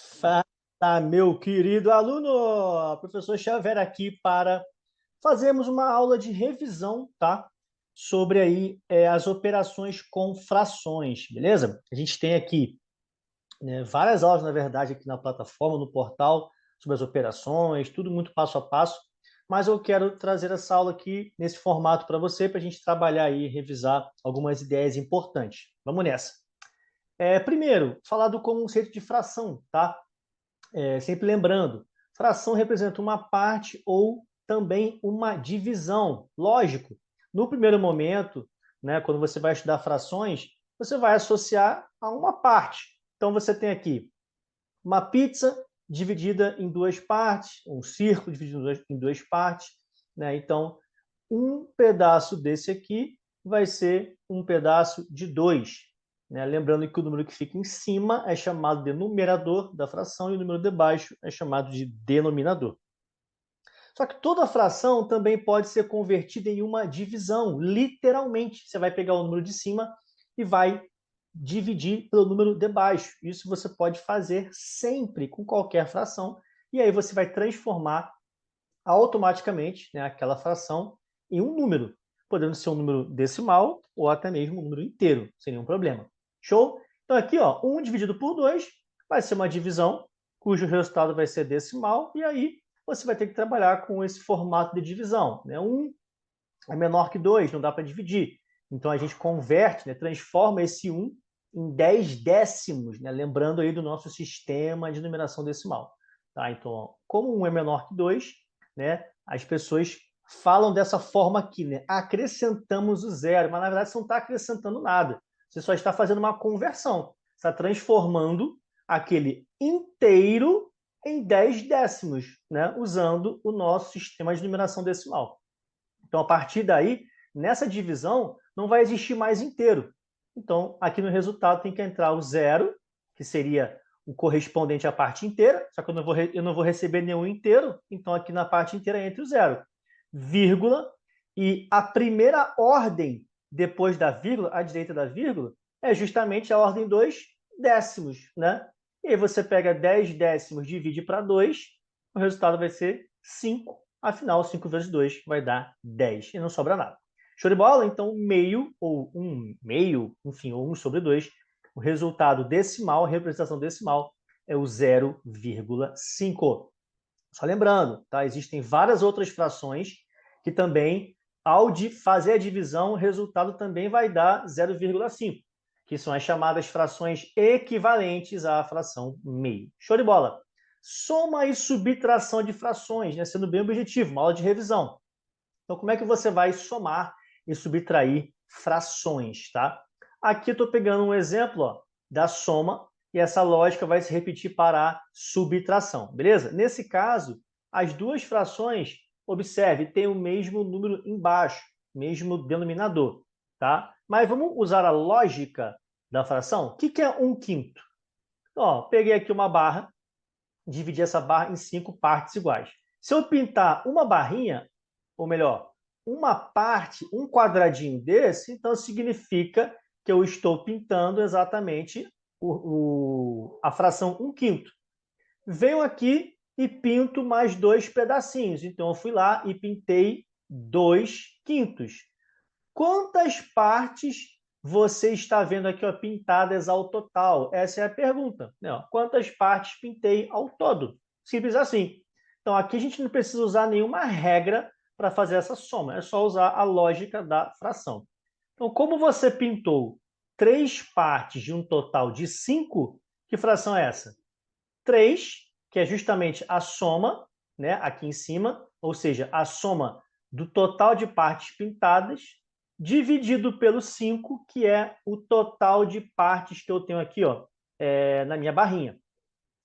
Fala, meu querido aluno! Professor Xavier aqui para fazermos uma aula de revisão, tá? Sobre aí as operações com frações, beleza? A gente tem aqui, né, várias aulas, na verdade, aqui na plataforma, no portal, sobre as operações, tudo muito passo a passo, mas eu quero trazer essa aula aqui nesse formato para você, para a gente trabalhar aí e revisar algumas ideias importantes. Vamos nessa. Primeiro, falar do conceito de fração, tá? Sempre lembrando, fração representa uma parte ou também uma divisão. Lógico, no primeiro momento, né, quando você vai estudar frações, você vai associar a uma parte. Então você tem aqui uma pizza dividida em duas partes, um círculo dividido em duas partes, né? Então, um pedaço desse aqui vai ser um pedaço de 2. Né? Lembrando que o número que fica em cima é chamado de numerador da fração e o número de baixo é chamado de denominador. Só que toda fração também pode ser convertida em uma divisão, literalmente. Você vai pegar o número de cima e vai dividir pelo número de baixo. Isso você pode fazer sempre com qualquer fração. E aí você vai transformar automaticamente, né, aquela fração em um número, podendo ser um número decimal ou até mesmo um número inteiro, sem nenhum problema. Show? Então aqui, ó, 1 dividido por 2 vai ser uma divisão cujo resultado vai ser decimal, e aí você vai ter que trabalhar com esse formato de divisão. Né? 1 é menor que 2, não dá para dividir. Então a gente converte, né, transforma esse 1 em 10 décimos, né? Lembrando aí do nosso sistema de numeração decimal. Tá? Então, ó, como 1 é menor que 2, né, as pessoas falam dessa forma aqui, né? Acrescentamos o zero, mas na verdade você não está acrescentando nada. Você só está fazendo uma conversão. Você está transformando aquele inteiro em 10 décimos, né? Usando o nosso sistema de numeração decimal. Então, a partir daí, nessa divisão, não vai existir mais inteiro. Então, aqui no resultado tem que entrar o zero, que seria o correspondente à parte inteira, só que eu não vou receber nenhum inteiro, então aqui na parte inteira entra o zero. Vírgula, e a primeira ordem depois da vírgula, à direita da vírgula, é justamente a ordem dos décimos, né? E aí você pega 10 décimos, divide para 2, o resultado vai ser 5. Afinal, 5 vezes 2 vai dar 10 e não sobra nada. Show de bola? Então, meio, ou 1 meio, enfim, ou 1 sobre 2, o resultado decimal, a representação decimal, é o 0,5. Só lembrando, tá? Existem várias outras frações que também, ao fazer a divisão, o resultado também vai dar 0,5, que são as chamadas frações equivalentes à fração meio. Show de bola! Soma e subtração de frações, né? Sendo bem objetivo, uma aula de revisão. Então, como é que você vai somar e subtrair frações, tá? Aqui eu estou pegando um exemplo, ó, da soma, e essa lógica vai se repetir para a subtração, beleza? Nesse caso, as duas frações, observe, têm o mesmo número embaixo, mesmo denominador, tá? Mas vamos usar a lógica da fração? O que é 1/5? Ó, peguei aqui uma barra, dividi essa barra em 5 partes iguais. Se eu pintar uma barrinha, ou melhor, uma parte, um quadradinho desse, então significa que eu estou pintando exatamente a fração 1/5. Venho aqui e pinto mais 2 pedacinhos. Então, eu fui lá e pintei 2/5. Quantas partes você está vendo aqui, ó, pintadas ao total? Essa é a pergunta, né? Quantas partes pintei ao todo? Simples assim. Então, aqui a gente não precisa usar nenhuma regra para fazer essa soma, é só usar a lógica da fração. Então, como você pintou 3 partes de um total de 5, que fração é essa? 3, que é justamente a soma, né, aqui em cima, ou seja, a soma do total de partes pintadas, dividido pelo 5, que é o total de partes que eu tenho aqui, ó, na minha barrinha.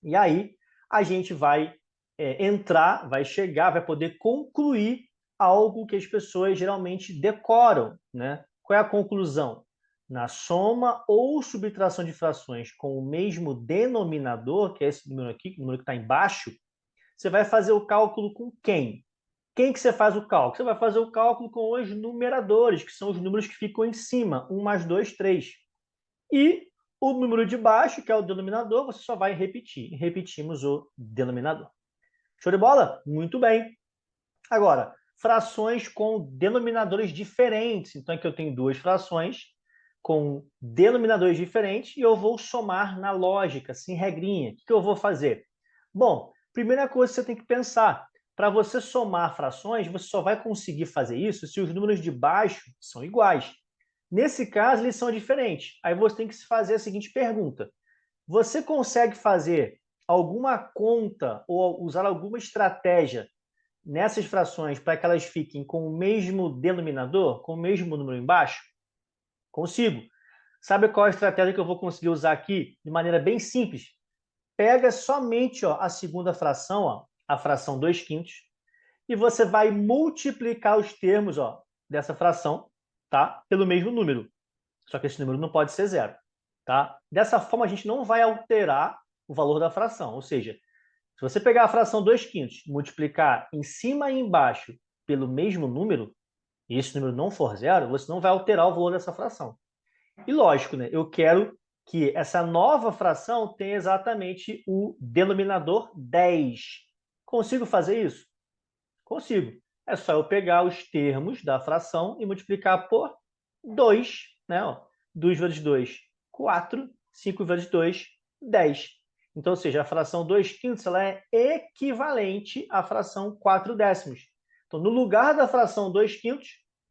E aí a gente vai entrar, vai chegar, vai poder concluir algo que as pessoas geralmente decoram, né? Qual é a conclusão? Na soma ou subtração de frações com o mesmo denominador, que é esse número aqui, o número que está embaixo, você vai fazer o cálculo com quem? Quem que você faz o cálculo? Você vai fazer o cálculo com os numeradores, que são os números que ficam em cima, 1 mais 2, 3. E O número de baixo, que é o denominador, você só vai repetir. E repetimos o denominador. Show de bola? Muito bem. Agora, frações com denominadores diferentes. Então, aqui eu tenho duas frações com denominadores diferentes e eu vou somar na lógica, sem regrinha. O que eu vou fazer? Bom, primeira coisa que você tem que pensar, para você somar frações, você só vai conseguir fazer isso se os números de baixo são iguais. Nesse caso, eles são diferentes. Aí você tem que se fazer a seguinte pergunta: você consegue fazer alguma conta ou usar alguma estratégia nessas frações para que elas fiquem com o mesmo denominador, com o mesmo número embaixo? Consigo. Sabe qual é a estratégia que eu vou conseguir usar aqui de maneira bem simples? Pega somente a segunda fração, a fração 2/5, e você vai multiplicar os termos dessa fração, tá? Pelo mesmo número. Só que esse número não pode ser zero. Tá? Dessa forma, a gente não vai alterar o valor da fração. Ou seja, se você pegar a fração 2/5 e multiplicar em cima e embaixo pelo mesmo número, e esse número não for zero, você não vai alterar o valor dessa fração. E lógico, né? Eu quero que essa nova fração tenha exatamente o denominador 10. Consigo fazer isso? Consigo. É só eu pegar os termos da fração e multiplicar por 2, né? 2 vezes 2, 4. 5 vezes 2, 10. Então, ou seja, a fração 2/5 ela é equivalente à fração 4/10. Então, no lugar da fração 2/5,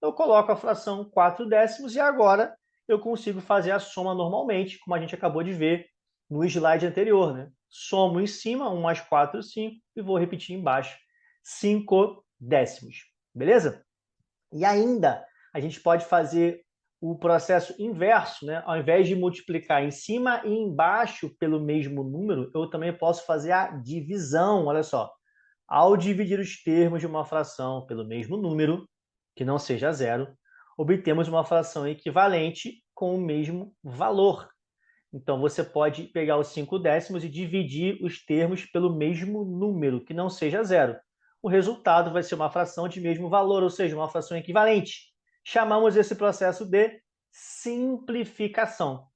eu coloco a fração 4/10 e agora eu consigo fazer a soma normalmente, como a gente acabou de ver no slide anterior, né? Somo em cima, 1 mais 4, 5, e vou repetir embaixo, 5/10. Beleza? E ainda, a gente pode fazer o processo inverso, né? Ao invés de multiplicar em cima e embaixo pelo mesmo número, eu também posso fazer a divisão. Olha só, ao dividir os termos de uma fração pelo mesmo número, que não seja zero, obtemos uma fração equivalente com o mesmo valor. Então, você pode pegar os 5/10 e dividir os termos pelo mesmo número, que não seja zero. O resultado vai ser uma fração de mesmo valor, ou seja, uma fração equivalente. Chamamos esse processo de simplificação.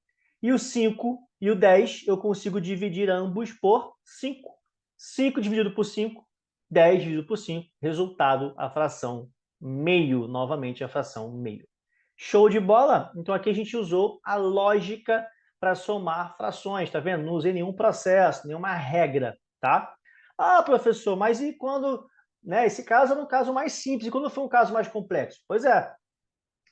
E o 5 e o 10 eu consigo dividir ambos por 5. 5 dividido por 5, 10 dividido por 5, resultado, a fração meio, novamente a fração meio. Show de bola? Então aqui a gente usou a lógica para somar frações, tá vendo? Não usei nenhum processo, nenhuma regra, tá? Ah, professor, mas e quando, né, esse caso era um caso mais simples, e quando foi um caso mais complexo? Pois é,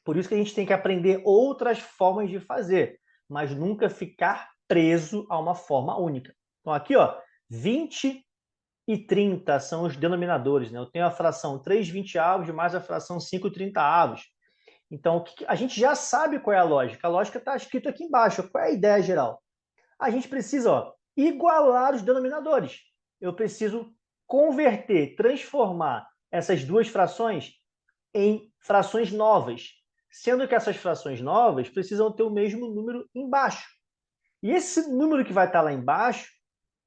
por isso que a gente tem que aprender outras formas de fazer, mas nunca ficar preso a uma forma única. Então aqui, 20 e 30 são os denominadores, né? Eu tenho a fração 3/20 mais a fração 5/30. Então, a gente já sabe qual é a lógica. A lógica está escrita aqui embaixo. Qual é a ideia geral? A gente precisa igualar os denominadores. Eu preciso converter, transformar essas duas frações em frações novas, sendo que essas frações novas precisam ter o mesmo número embaixo. E esse número que vai estar lá embaixo,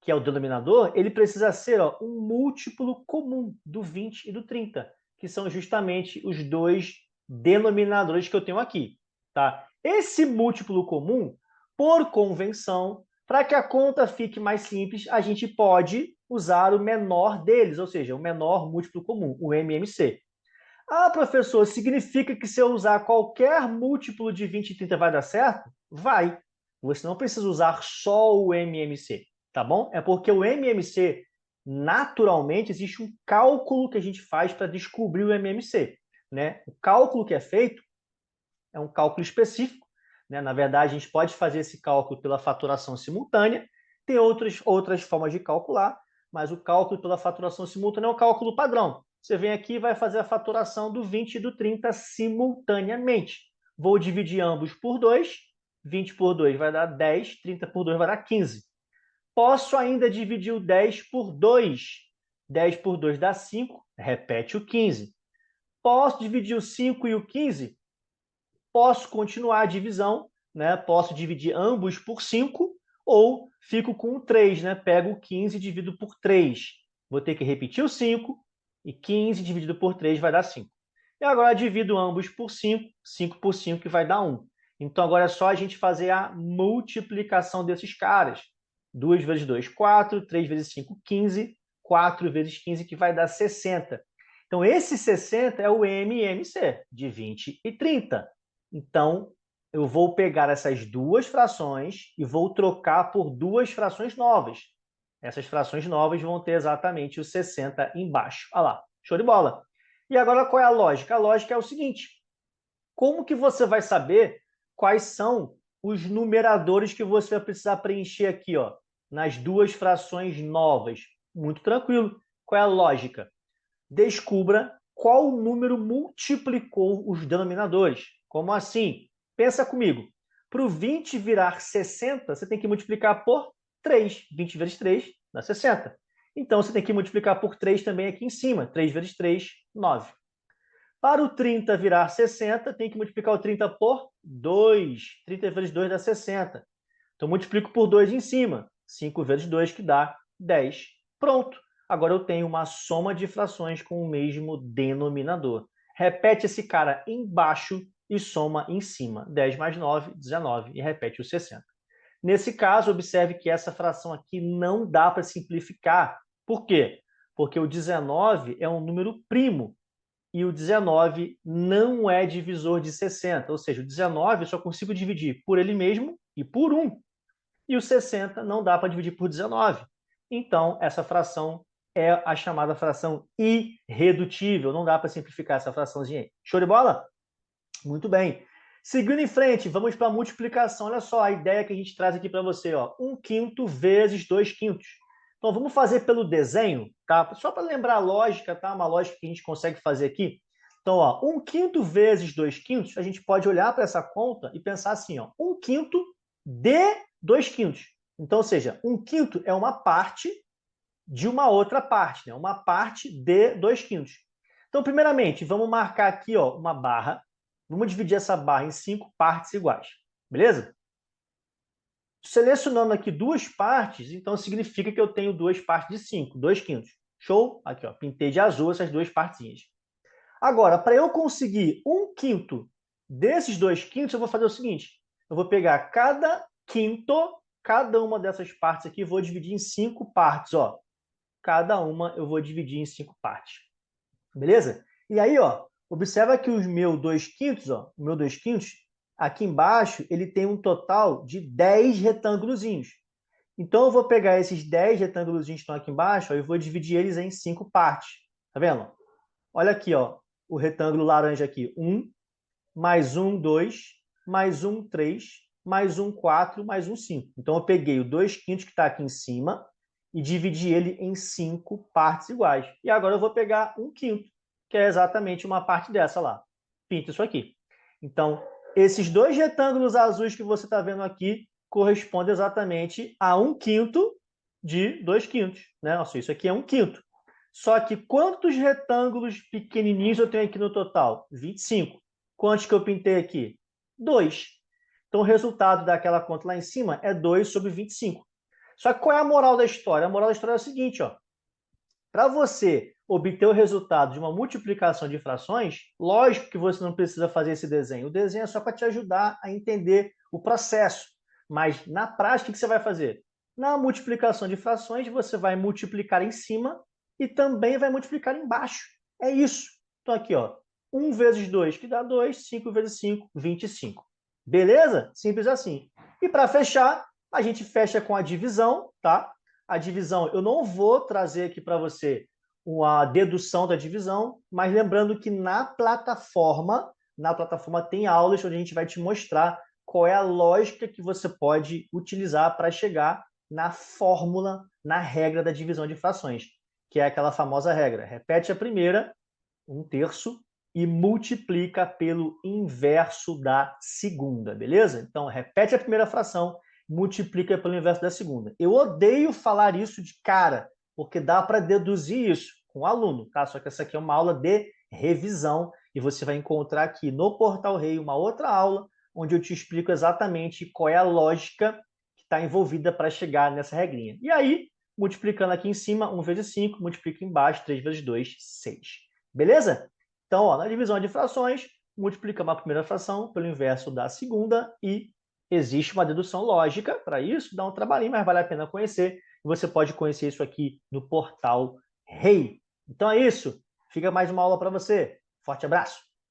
que é o denominador, ele precisa ser um múltiplo comum do 20 e do 30, que são justamente os dois denominadores que eu tenho aqui. Tá? Esse múltiplo comum, por convenção, para que a conta fique mais simples, a gente pode usar o menor deles, ou seja, o menor múltiplo comum, o MMC. Ah, professor, significa que se eu usar qualquer múltiplo de 20 e 30 vai dar certo? Vai. Você não precisa usar só o MMC, tá bom? É porque o MMC, naturalmente, existe um cálculo que a gente faz para descobrir o MMC. Né? O cálculo que é feito é um cálculo específico. Né? Na verdade, a gente pode fazer esse cálculo pela faturação simultânea. Tem outras formas de calcular, mas o cálculo pela faturação simultânea é o cálculo padrão. Você vem aqui e vai fazer a faturação do 20 e do 30 simultaneamente. Vou dividir ambos por 2. 20 por 2 vai dar 10, 30 por 2 vai dar 15. Posso ainda dividir o 10 por 2. 10 por 2 dá 5, repete o 15. Posso dividir o 5 e o 15? Posso continuar a divisão, né? Posso dividir ambos por 5 ou fico com o 3, né? Pego o 15 e divido por 3. Vou ter que repetir o 5 e 15 dividido por 3 vai dar 5. E agora divido ambos por 5, 5 por 5 que vai dar 1. Então, agora é só a gente fazer a multiplicação desses caras. 2 vezes 2, 4. 3 vezes 5, 15. 4 vezes 15, que vai dar 60. Então, esse 60 é o MMC, de 20 e 30. Então, eu vou pegar essas duas frações e vou trocar por duas frações novas. Essas frações novas vão ter exatamente o 60 embaixo. Olha lá, show de bola. E agora, qual é a lógica? A lógica é o seguinte: como que você vai saber quais são os numeradores que você vai precisar preencher aqui, ó, nas duas frações novas? Muito tranquilo. Qual é a lógica? Descubra qual número multiplicou os denominadores. Como assim? Pensa comigo. Para o 20 virar 60, você tem que multiplicar por 3. 20 vezes 3 dá 60. Então, você tem que multiplicar por 3 também aqui em cima. 3 vezes 3, 9. Para o 30 virar 60, tem que multiplicar o 30 por 2. 30 vezes 2 dá 60. Então, multiplico por 2 em cima. 5 vezes 2, que dá 10. Pronto. Agora eu tenho uma soma de frações com o mesmo denominador. Repete esse cara embaixo e soma em cima. 10 mais 9, 19. E repete o 60. Nesse caso, observe que essa fração aqui não dá para simplificar. Por quê? Porque o 19 é um número primo e o 19 não é divisor de 60. Ou seja, o 19 eu só consigo dividir por ele mesmo e por 1. E o 60 não dá para dividir por 19. Então, essa fração é a chamada fração irredutível. Não dá para simplificar essa fraçãozinha aí. Show de bola? Muito bem. Seguindo em frente, vamos para a multiplicação. Olha só a ideia que a gente traz aqui para você. 1/5 vezes 2/5. Então, vamos fazer pelo desenho, tá? Só para lembrar a lógica, tá? Uma lógica que a gente consegue fazer aqui. Então, 1/5 vezes 2/5, a gente pode olhar para essa conta e pensar assim, 1/5 de 2/5. Então, ou seja, 1/5 é uma parte de uma outra parte, né? Uma parte de 2/5. Então, primeiramente, vamos marcar aqui uma barra. Vamos dividir essa barra em 5 partes iguais. Beleza? Selecionando aqui duas partes, então significa que eu tenho duas partes de 5, 2/5. Show? Aqui, pintei de azul essas duas partezinhas. Agora, para eu conseguir 1/5 desses 2/5, eu vou fazer o seguinte: eu vou pegar cada quinto, cada uma dessas partes aqui, vou dividir em 5 partes. Cada uma eu vou dividir em 5 partes. Beleza? E aí, observa que os meus 2/5, o meu 2/5, aqui embaixo, ele tem um total de 10 retângulozinhos. Então, eu vou pegar esses 10 retângulozinhos que estão aqui embaixo, e vou dividir eles em 5 partes. Tá vendo? Olha aqui, o retângulo laranja aqui. 1, mais 1, 2, mais 1, 3, mais 1, 4, mais 1, 5. Então, eu peguei o 2/5 que está aqui em cima e dividi ele em 5 partes iguais. E agora eu vou pegar 1/5, que é exatamente uma parte dessa lá. Pinta isso aqui. Então, esses dois retângulos azuis que você está vendo aqui correspondem exatamente a 1/5 de 2/5. Né? Nossa, isso aqui é 1/5. Só que quantos retângulos pequenininhos eu tenho aqui no total? 25. Quantos que eu pintei aqui? 2. Então, o resultado daquela conta lá em cima é 2 sobre 25. Só que qual é a moral da história? A moral da história é o seguinte, para você obter o resultado de uma multiplicação de frações, lógico que você não precisa fazer esse desenho. O desenho é só para te ajudar a entender o processo. Mas, na prática, o que você vai fazer? Na multiplicação de frações, você vai multiplicar em cima e também vai multiplicar embaixo. É isso. Então, aqui, 1 vezes 2, que dá 2. 5 vezes 5, 25. Beleza? Simples assim. E para fechar, a gente fecha com a divisão, tá? A divisão, eu não vou trazer aqui para você uma dedução da divisão, mas lembrando que na plataforma tem aulas onde a gente vai te mostrar qual é a lógica que você pode utilizar para chegar na fórmula, na regra da divisão de frações, que é aquela famosa regra. Repete a primeira, 1/3, e multiplica pelo inverso da segunda, beleza? Então, repete a primeira fração, multiplica pelo inverso da segunda. Eu odeio falar isso de cara, porque dá para deduzir isso com o aluno, tá? Só que essa aqui é uma aula de revisão e você vai encontrar aqui no Portal Rei uma outra aula onde eu te explico exatamente qual é a lógica que está envolvida para chegar nessa regrinha. E aí, multiplicando aqui em cima, 1 vezes 5, multiplica embaixo, 3 vezes 2, 6. Beleza? Então, na divisão de frações, multiplicamos a primeira fração pelo inverso da segunda e existe uma dedução lógica para isso, dá um trabalhinho, mas vale a pena conhecer. E você pode conhecer isso aqui no portal Rei. Então é isso. Fica mais uma aula para você. Forte abraço.